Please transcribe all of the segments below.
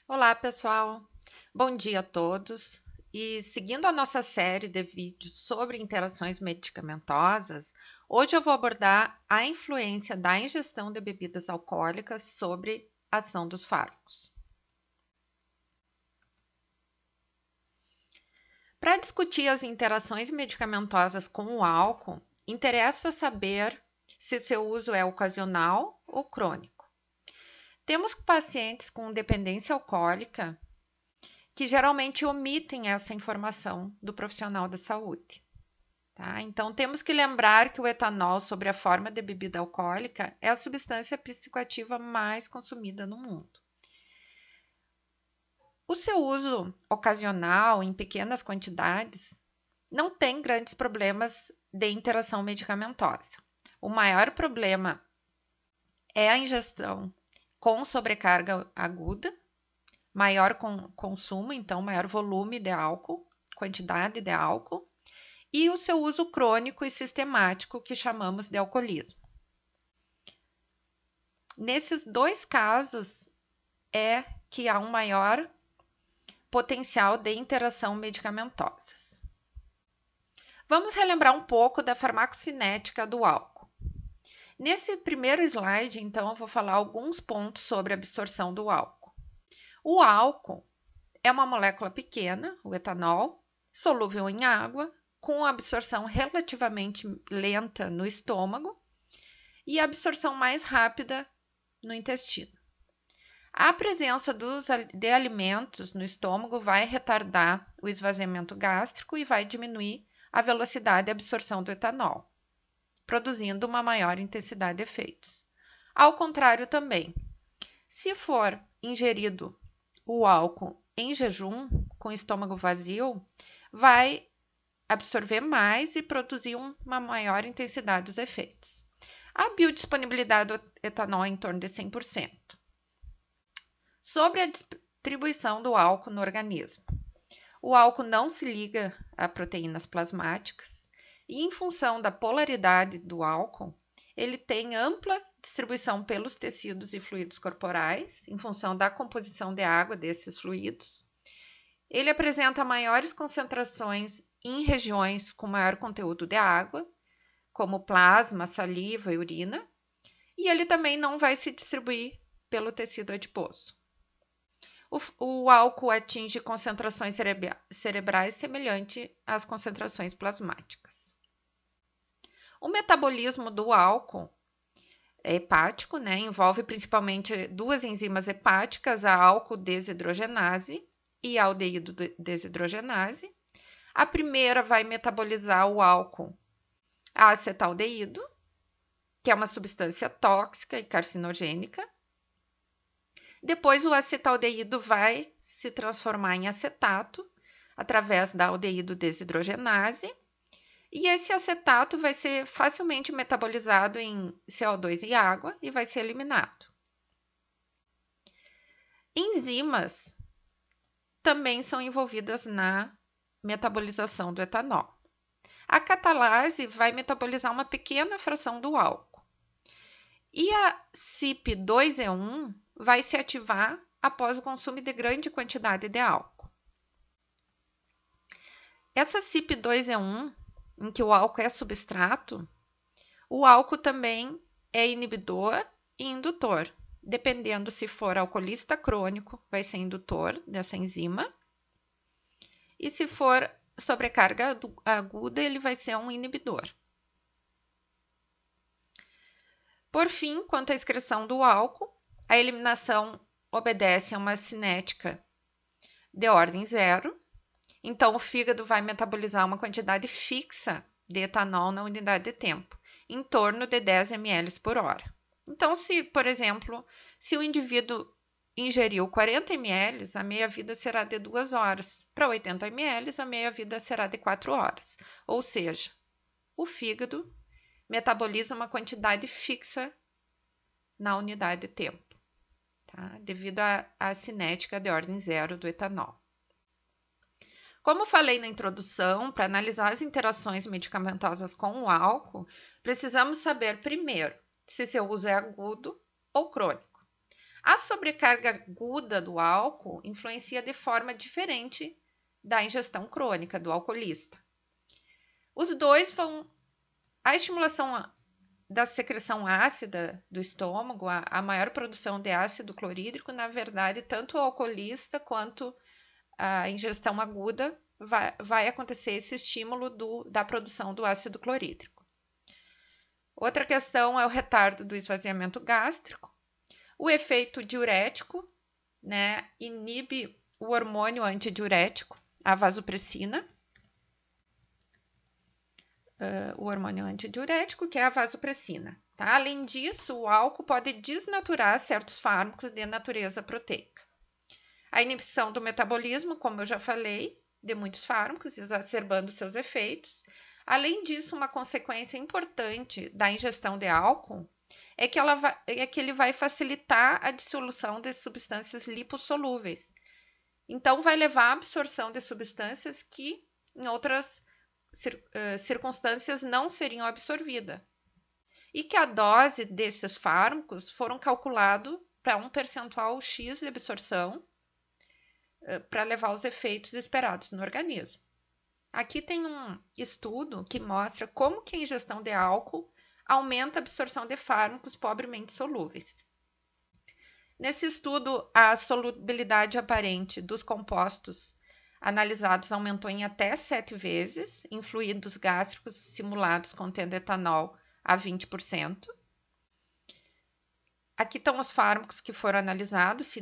Olá, pessoal! Bom dia a todos! E seguindo a nossa série de vídeos sobre interações medicamentosas, hoje eu vou abordar a influência da ingestão de bebidas alcoólicas sobre a ação dos fármacos. Para discutir as interações medicamentosas com o álcool, interessa saber se seu uso é ocasional ou crônico. Temos pacientes com dependência alcoólica que geralmente omitem essa informação do profissional da saúde. Tá? Então, temos que lembrar que o etanol, sob a forma de bebida alcoólica, é a substância psicoativa mais consumida no mundo. O seu uso ocasional, em pequenas quantidades, não tem grandes problemas de interação medicamentosa. O maior problema é a ingestão com sobrecarga aguda, maior consumo, então maior volume de álcool, quantidade de álcool, e o seu uso crônico e sistemático, que chamamos de alcoolismo. Nesses dois casos é que há um maior potencial de interação medicamentosas. Vamos relembrar um pouco da farmacocinética do álcool. Nesse primeiro slide, então, eu vou falar alguns pontos sobre a absorção do álcool. O álcool é uma molécula pequena, o etanol, solúvel em água, com absorção relativamente lenta no estômago e absorção mais rápida no intestino. A presença de alimentos no estômago vai retardar o esvaziamento gástrico e vai diminuir a velocidade de absorção do etanol, produzindo uma maior intensidade de efeitos. Ao contrário também, se for ingerido o álcool em jejum, com estômago vazio, vai absorver mais e produzir uma maior intensidade dos efeitos. A biodisponibilidade do etanol é em torno de 100%. Sobre a distribuição do álcool no organismo. O álcool não se liga a proteínas plasmáticas e, em função da polaridade do álcool, ele tem ampla distribuição pelos tecidos e fluidos corporais, em função da composição de água desses fluidos. Ele apresenta maiores concentrações em regiões com maior conteúdo de água, como plasma, saliva e urina, e ele também não vai se distribuir pelo tecido adiposo. O álcool atinge concentrações cerebrais semelhantes às concentrações plasmáticas. O metabolismo do álcool é hepático, envolve principalmente duas enzimas hepáticas, a álcool desidrogenase e a aldeído desidrogenase. A primeira vai metabolizar o álcool a acetaldeído, que é uma substância tóxica e carcinogênica. Depois, o acetaldeído vai se transformar em acetato através da aldeído desidrogenase. E esse acetato vai ser facilmente metabolizado em CO2 e água e vai ser eliminado. Enzimas também são envolvidas na metabolização do etanol. A catalase vai metabolizar uma pequena fração do álcool. E a CYP2E1 vai se ativar após o consumo de grande quantidade de álcool. Essa CYP2E1, em que o álcool é substrato, o álcool também é inibidor e indutor. Dependendo se for alcoolista crônico, vai ser indutor dessa enzima. E se for sobrecarga aguda, ele vai ser um inibidor. Por fim, quanto à excreção do álcool, a eliminação obedece a uma cinética de ordem zero. Então, o fígado vai metabolizar uma quantidade fixa de etanol na unidade de tempo, em torno de 10 ml por hora. Então, por exemplo, se o indivíduo ingeriu 40 ml, a meia-vida será de 2 horas. Para 80 ml, a meia-vida será de 4 horas. Ou seja, o fígado metaboliza uma quantidade fixa na unidade de tempo, tá? Devido à cinética de ordem zero do etanol. Como falei na introdução, para analisar as interações medicamentosas com o álcool, precisamos saber primeiro se seu uso é agudo ou crônico. As sobrecarga aguda do álcool influencia de forma diferente da ingestão crônica do alcoolista. Os dois vão... A estimulação da secreção ácida do estômago, a maior produção de ácido clorídrico, na verdade, tanto o alcoolista quanto a ingestão aguda vai acontecer esse estímulo da produção do ácido clorídrico. Outra questão é o retardo do esvaziamento gástrico. O efeito diurético, né, inibe o hormônio antidiurético, a vasopressina. O hormônio antidiurético, que é a vasopressina. Tá? Além disso, o álcool pode desnaturar certos fármacos de natureza proteica. A inibição do metabolismo, como eu já falei, de muitos fármacos, exacerbando seus efeitos. Além disso, uma consequência importante da ingestão de álcool é que ele vai facilitar a dissolução de substâncias lipossolúveis. Então, vai levar à absorção de substâncias que, em outras circunstâncias, não seriam absorvidas. E que a dose desses fármacos foram calculados para um percentual X de absorção para levar os efeitos esperados no organismo. Aqui tem um estudo que mostra como que a ingestão de álcool aumenta a absorção de fármacos pobremente solúveis. Nesse estudo, a solubilidade aparente dos compostos analisados aumentou em até 7 vezes, em fluidos gástricos simulados contendo etanol a 20%. Aqui estão os fármacos que foram analisados: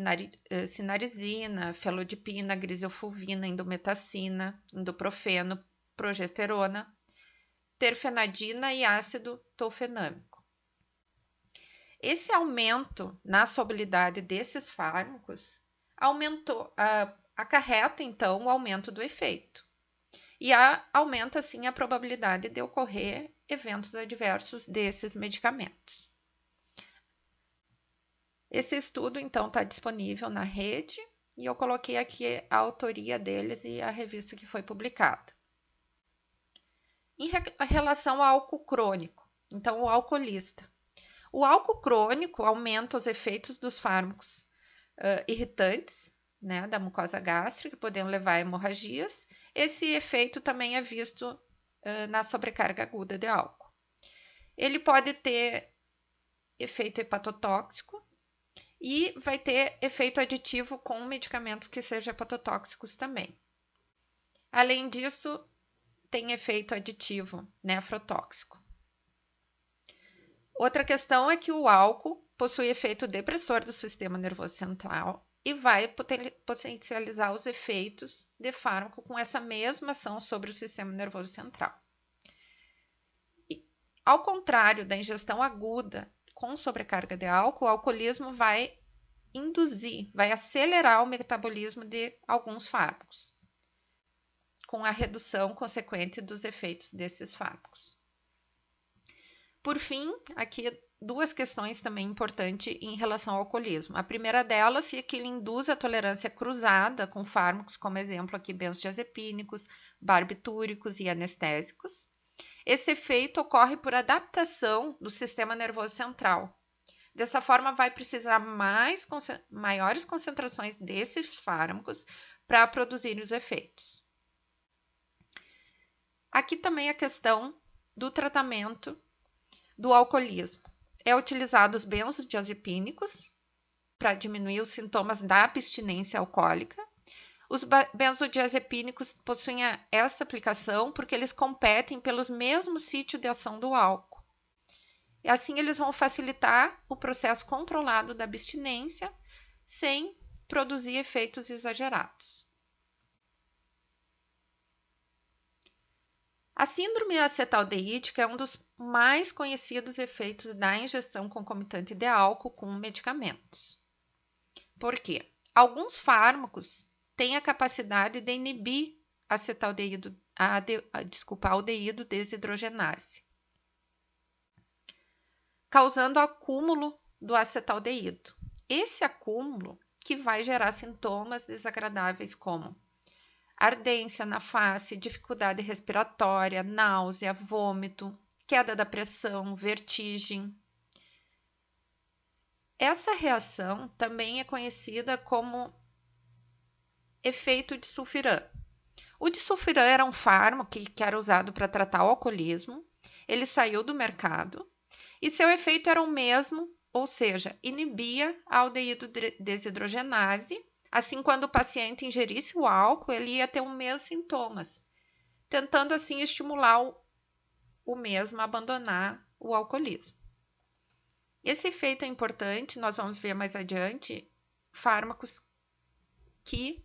cinarizina, felodipina, griselfulvina, indometacina, indoprofeno, progesterona, terfenadina e ácido tolfenâmico. Esse aumento na solubilidade desses fármacos acarreta, então, o aumento do efeito. E aumenta, assim, a probabilidade de ocorrer eventos adversos desses medicamentos. Esse estudo, então, está disponível na rede e eu coloquei aqui a autoria deles e a revista que foi publicada. Em relação ao álcool crônico, então, o alcoolista. O álcool crônico aumenta os efeitos dos fármacos irritantes, né, da mucosa gástrica, podendo levar a hemorragias. Esse efeito também é visto na sobrecarga aguda de álcool. Ele pode ter efeito hepatotóxico e vai ter efeito aditivo com medicamentos que sejam hepatotóxicos também. Além disso, tem efeito aditivo nefrotóxico. Outra questão é que o álcool possui efeito depressor do sistema nervoso central e vai potencializar os efeitos de fármaco com essa mesma ação sobre o sistema nervoso central. E, ao contrário da ingestão aguda com sobrecarga de álcool, o alcoolismo vai acelerar o metabolismo de alguns fármacos, com a redução consequente dos efeitos desses fármacos. Por fim, aqui duas questões também importantes em relação ao alcoolismo. A primeira delas é que ele induz a tolerância cruzada com fármacos, como exemplo aqui benzodiazepínicos, barbitúricos e anestésicos. Esse efeito ocorre por adaptação do sistema nervoso central. Dessa forma, vai precisar maiores concentrações desses fármacos para produzir os efeitos. Aqui também a questão do tratamento do alcoolismo. É utilizado os benzodiazepínicos para diminuir os sintomas da abstinência alcoólica. Os benzodiazepínicos possuem essa aplicação porque eles competem pelos mesmos sítios de ação do álcool. E assim eles vão facilitar o processo controlado da abstinência sem produzir efeitos exagerados. A síndrome acetaldeídica é um dos mais conhecidos efeitos da ingestão concomitante de álcool com medicamentos. Por quê? Alguns fármacos têm a capacidade de inibir aldeído desidrogenase, causando acúmulo do acetaldeído. Esse acúmulo que vai gerar sintomas desagradáveis como ardência na face, dificuldade respiratória, náusea, vômito, queda da pressão, vertigem. Essa reação também é conhecida como efeito de sulfirã. O disulfiram era um fármaco que era usado para tratar o alcoolismo. Ele saiu do mercado e seu efeito era o mesmo, ou seja, inibia a aldeído desidrogenase. Assim, quando o paciente ingerisse o álcool, ele ia ter os mesmos sintomas, tentando assim estimular o mesmo a abandonar o alcoolismo. Esse efeito é importante, nós vamos ver mais adiante fármacos que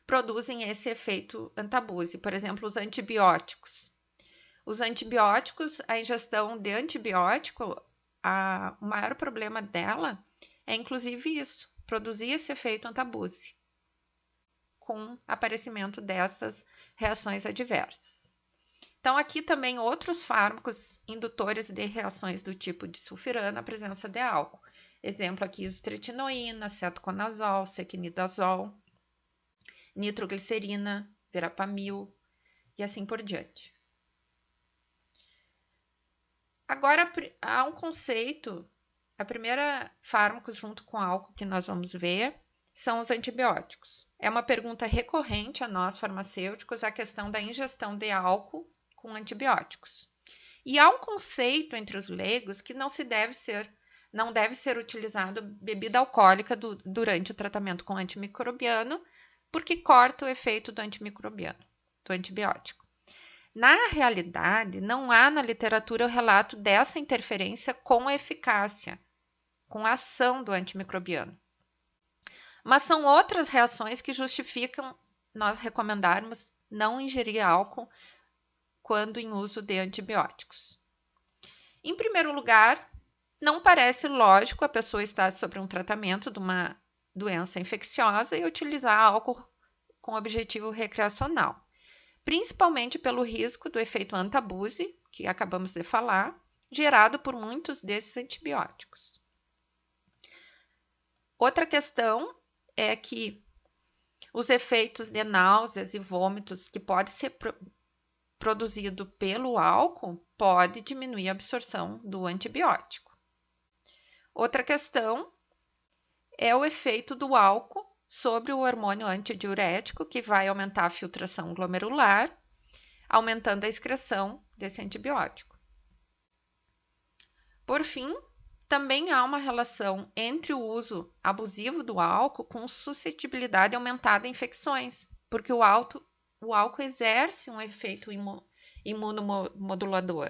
produzem esse efeito antabuse, por exemplo, os antibióticos. Os antibióticos, a ingestão de antibiótico, o maior problema dela é inclusive isso, produzir esse efeito antabuse, com aparecimento dessas reações adversas. Então, aqui também outros fármacos indutores de reações do tipo de sulfirã na presença de álcool. Exemplo aqui, isotretinoína, cetoconazol, sequinidazol, nitroglicerina, verapamil e assim por diante. Agora, há um conceito, a primeira fármacos junto com álcool que nós vamos ver são os antibióticos. É uma pergunta recorrente a nós farmacêuticos a questão da ingestão de álcool com antibióticos. E há um conceito entre os leigos que não deve ser utilizado bebida alcoólica durante o tratamento com antimicrobiano, porque corta o efeito do antimicrobiano, do antibiótico. Na realidade, não há na literatura o relato dessa interferência com a eficácia, com a ação do antimicrobiano. Mas são outras reações que justificam nós recomendarmos não ingerir álcool quando em uso de antibióticos. Em primeiro lugar, não parece lógico a pessoa estar sob um tratamento de uma doença infecciosa e utilizar álcool com objetivo recreacional, principalmente pelo risco do efeito antabuse, que acabamos de falar, gerado por muitos desses antibióticos. Outra questão é que os efeitos de náuseas e vômitos que pode ser produzido pelo álcool pode diminuir a absorção do antibiótico. Outra questão é o efeito do álcool sobre o hormônio antidiurético, que vai aumentar a filtração glomerular, aumentando a excreção desse antibiótico. Por fim, também há uma relação entre o uso abusivo do álcool com suscetibilidade aumentada a infecções, porque o álcool exerce um efeito imunomodulador.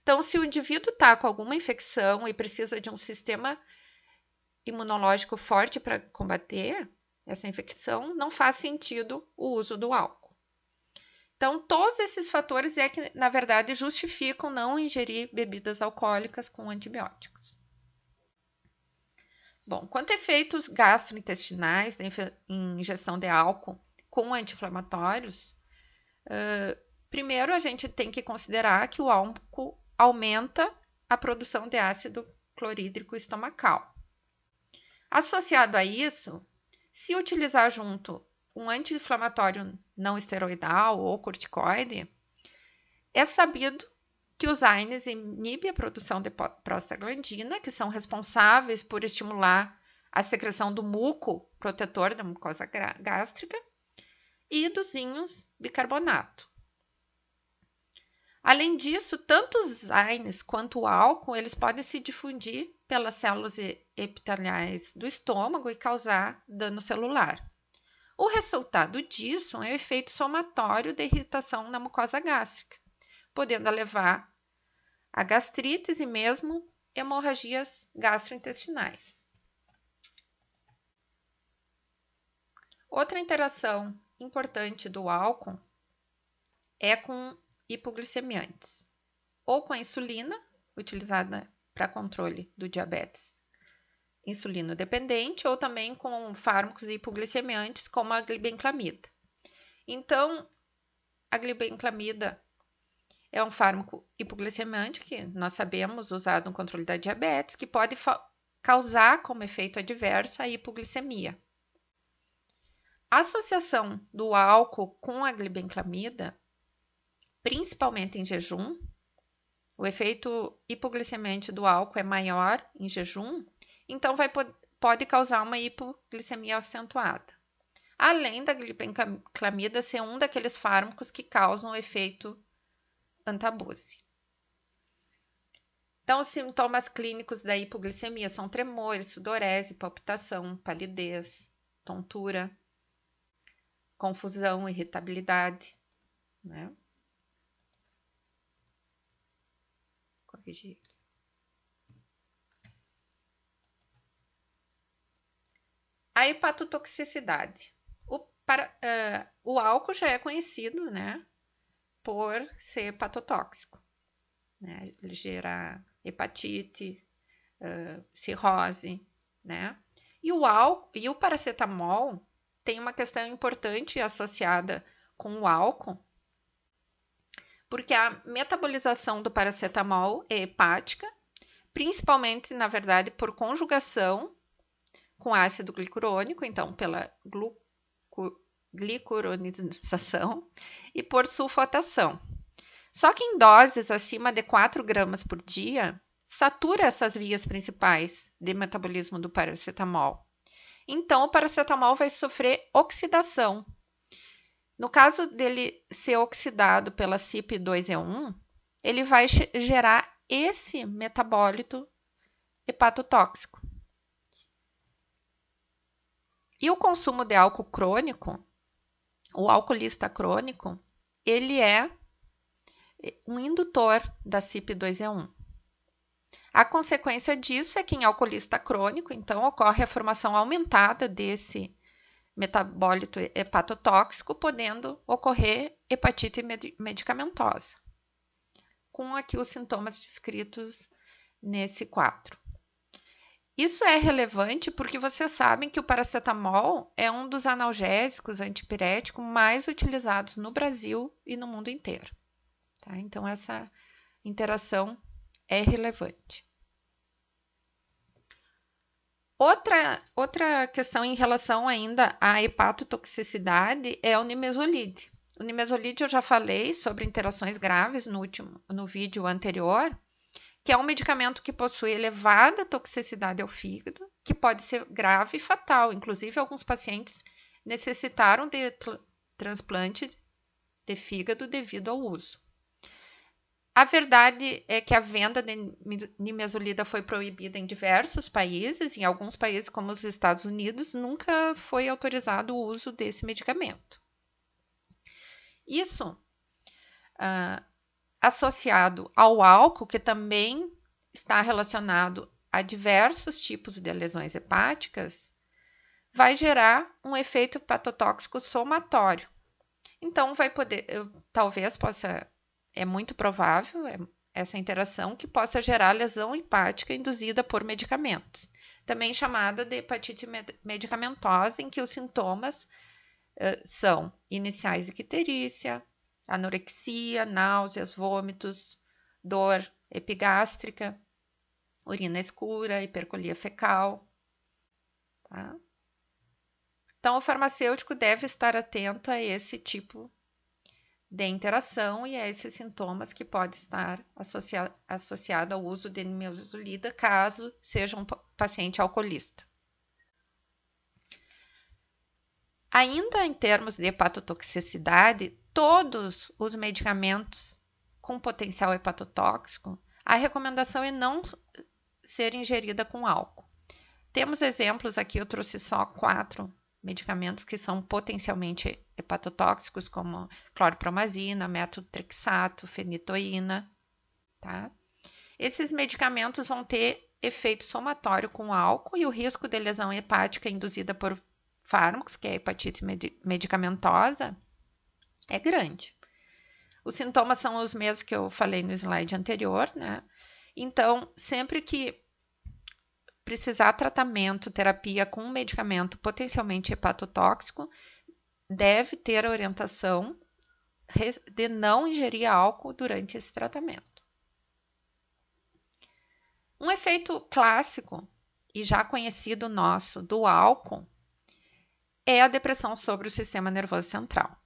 Então, se o indivíduo está com alguma infecção e precisa de um sistema imunológico forte para combater essa infecção, não faz sentido o uso do álcool. Então, todos esses fatores é que, na verdade, justificam não ingerir bebidas alcoólicas com antibióticos. Bom, quanto a efeitos gastrointestinais da ingestão de álcool com anti-inflamatórios, primeiro a gente tem que considerar que o álcool aumenta a produção de ácido clorídrico estomacal. Associado a isso, se utilizar junto um anti-inflamatório não esteroidal ou corticoide, é sabido que os AINES inibem a produção de prostaglandina, que são responsáveis por estimular a secreção do muco protetor da mucosa gástrica, e dos íons bicarbonato. Além disso, tanto os AINES quanto o álcool, eles podem se difundir pelas células epiteliais do estômago e causar dano celular. O resultado disso é o efeito somatório de irritação na mucosa gástrica, podendo levar a gastrites e mesmo hemorragias gastrointestinais. Outra interação importante do álcool é com hipoglicemiantes, ou com a insulina, utilizada para controle do diabetes insulino dependente, ou também com fármacos hipoglicemiantes, como a glibenclamida. Então, a glibenclamida é um fármaco hipoglicemiante que nós sabemos usado no controle da diabetes, que pode causar como efeito adverso a hipoglicemia. A associação do álcool com a glibenclamida, principalmente em jejum, o efeito hipoglicemiante do álcool é maior em jejum, então pode causar uma hipoglicemia acentuada. Além da glibenclamida ser um daqueles fármacos que causam o efeito antabuse. Então, os sintomas clínicos da hipoglicemia são tremores, sudorese, palpitação, palidez, tontura, confusão, irritabilidade, né? Corrigir. A hepatotoxicidade. O álcool já é conhecido, né, por ser hepatotóxico, né? Ele gera hepatite, cirrose, né? E o paracetamol tem uma questão importante associada com o álcool, porque a metabolização do paracetamol é hepática, principalmente, na verdade, por conjugação com ácido glicurônico, então pela glicuronização e por sulfatação. Só que em doses acima de 4 gramas por dia, satura essas vias principais de metabolismo do paracetamol. Então, o paracetamol vai sofrer oxidação. No caso dele ser oxidado pela CYP2E1, ele vai gerar esse metabólito hepatotóxico. E o consumo de álcool crônico, o alcoolista crônico, ele é um indutor da CYP2E1. A consequência disso é que em alcoolista crônico, então, ocorre a formação aumentada desse metabólito hepatotóxico, podendo ocorrer hepatite medicamentosa, com aqui os sintomas descritos nesse quadro. Isso é relevante porque vocês sabem que o paracetamol é um dos analgésicos antipiréticos mais utilizados no Brasil e no mundo inteiro. Tá? Então, essa interação é relevante. Outra questão em relação ainda à hepatotoxicidade é o nimesulide. O nimesulide eu já falei sobre interações graves no vídeo anterior, que é um medicamento que possui elevada toxicidade ao fígado, que pode ser grave e fatal. Inclusive, alguns pacientes necessitaram de transplante de fígado devido ao uso. A verdade é que a venda de nimesulida foi proibida em diversos países. Em alguns países, como os Estados Unidos, nunca foi autorizado o uso desse medicamento. Isso associado ao álcool, que também está relacionado a diversos tipos de lesões hepáticas, vai gerar um efeito hepatotóxico somatório. Então, talvez possa, é muito provável essa interação que possa gerar lesão hepática induzida por medicamentos, também chamada de hepatite medicamentosa, em que os sintomas são iniciais de icterícia, anorexia, náuseas, vômitos, dor epigástrica, urina escura, hipercolia fecal. Tá? Então, o farmacêutico deve estar atento a esse tipo de interação e a esses sintomas que pode estar associado ao uso de nimesulida, caso seja um paciente alcoolista. Ainda em termos de hepatotoxicidade, todos os medicamentos com potencial hepatotóxico, a recomendação é não ser ingerida com álcool. Temos exemplos aqui, eu trouxe só 4 medicamentos que são potencialmente hepatotóxicos, como clorpromazina, metotrexato, fenitoína. Tá? Esses medicamentos vão ter efeito somatório com álcool e o risco de lesão hepática induzida por fármacos, que é a hepatite medicamentosa, é grande. Os sintomas são os mesmos que eu falei no slide anterior, né? Então, sempre que precisar tratamento, terapia com um medicamento potencialmente hepatotóxico, deve ter a orientação de não ingerir álcool durante esse tratamento. Um efeito clássico e já conhecido nosso do álcool é a depressão sobre o sistema nervoso central.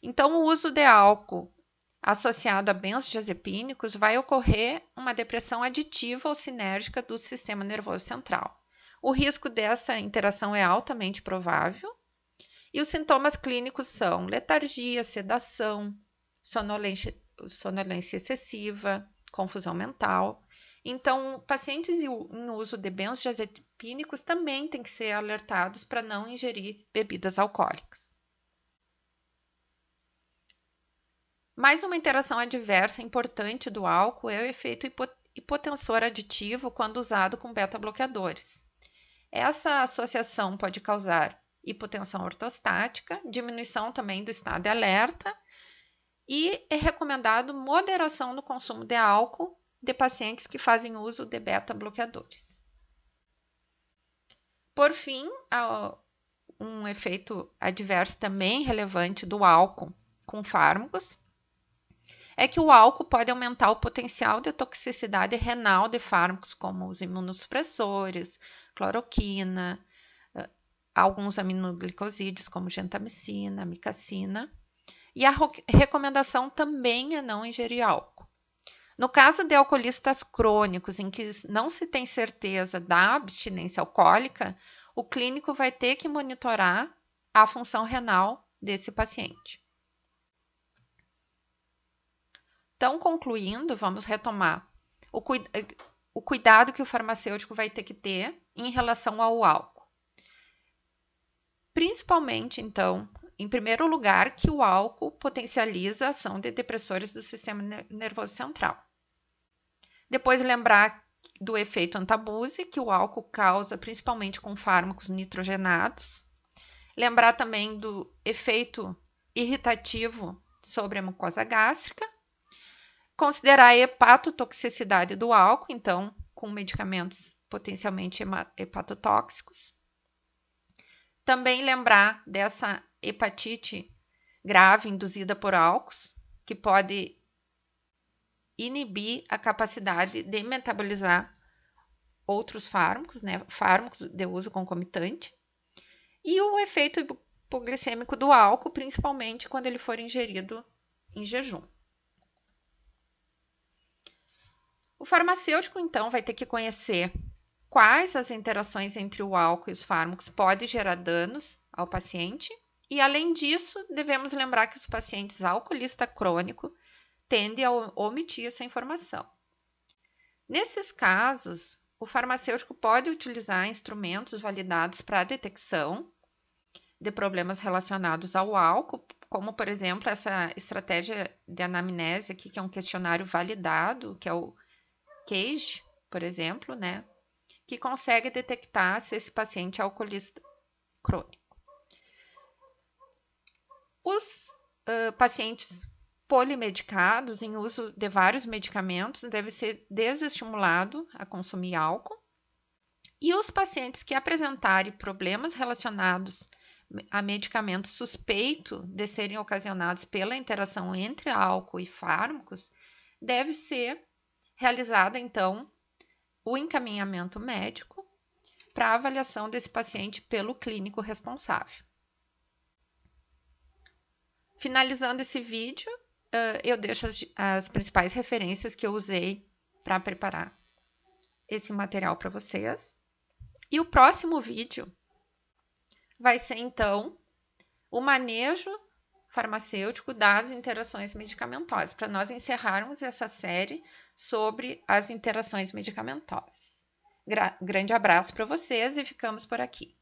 Então, o uso de álcool associado a benzodiazepínicos, vai ocorrer uma depressão aditiva ou sinérgica do sistema nervoso central. O risco dessa interação é altamente provável e os sintomas clínicos são letargia, sedação, sonolência excessiva, confusão mental. Então, pacientes em uso de benzodiazepínicos também têm que ser alertados para não ingerir bebidas alcoólicas. Mais uma interação adversa importante do álcool é o efeito hipotensor aditivo quando usado com beta-bloqueadores. Essa associação pode causar hipotensão ortostática, diminuição também do estado de alerta e é recomendado moderação no consumo de álcool de pacientes que fazem uso de beta-bloqueadores. Por fim, um efeito adverso também relevante do álcool com fármacos é que o álcool pode aumentar o potencial de toxicidade renal de fármacos como os imunossupressores, cloroquina, alguns aminoglicosídeos como gentamicina, amicacina, e a recomendação também é não ingerir álcool. No caso de alcoolistas crônicos em que não se tem certeza da abstinência alcoólica, o clínico vai ter que monitorar a função renal desse paciente. Então, concluindo, vamos retomar o cuidado que o farmacêutico vai ter que ter em relação ao álcool. Principalmente, então, em primeiro lugar, que o álcool potencializa a ação de depressores do sistema nervoso central. Depois, lembrar do efeito antabuse, que o álcool causa principalmente com fármacos nitrogenados. Lembrar também do efeito irritativo sobre a mucosa gástrica. Considerar a hepatotoxicidade do álcool, então, com medicamentos potencialmente hepatotóxicos. Também lembrar dessa hepatite grave induzida por álcools, que pode inibir a capacidade de metabolizar outros fármacos, fármacos de uso concomitante. E o efeito hipoglicêmico do álcool, principalmente quando ele for ingerido em jejum. O farmacêutico, então, vai ter que conhecer quais as interações entre o álcool e os fármacos podem gerar danos ao paciente. E, além disso, devemos lembrar que os pacientes alcoolistas crônicos tendem a omitir essa informação. Nesses casos, o farmacêutico pode utilizar instrumentos validados para a detecção de problemas relacionados ao álcool, como, por exemplo, essa estratégia de anamnese aqui, que é um questionário validado, que é o CAGE, por exemplo, que consegue detectar se esse paciente é alcoolista crônico. Os pacientes polimedicados em uso de vários medicamentos devem ser desestimulados a consumir álcool. E os pacientes que apresentarem problemas relacionados a medicamentos suspeitos de serem ocasionados pela interação entre álcool e fármacos, deve ser realizado, então, o encaminhamento médico para a avaliação desse paciente pelo clínico responsável. Finalizando esse vídeo, eu deixo as principais referências que eu usei para preparar esse material para vocês. E o próximo vídeo vai ser, então, o manejo farmacêutico das interações medicamentosas, para nós encerrarmos essa série sobre as interações medicamentosas. Grande abraço para vocês e ficamos por aqui.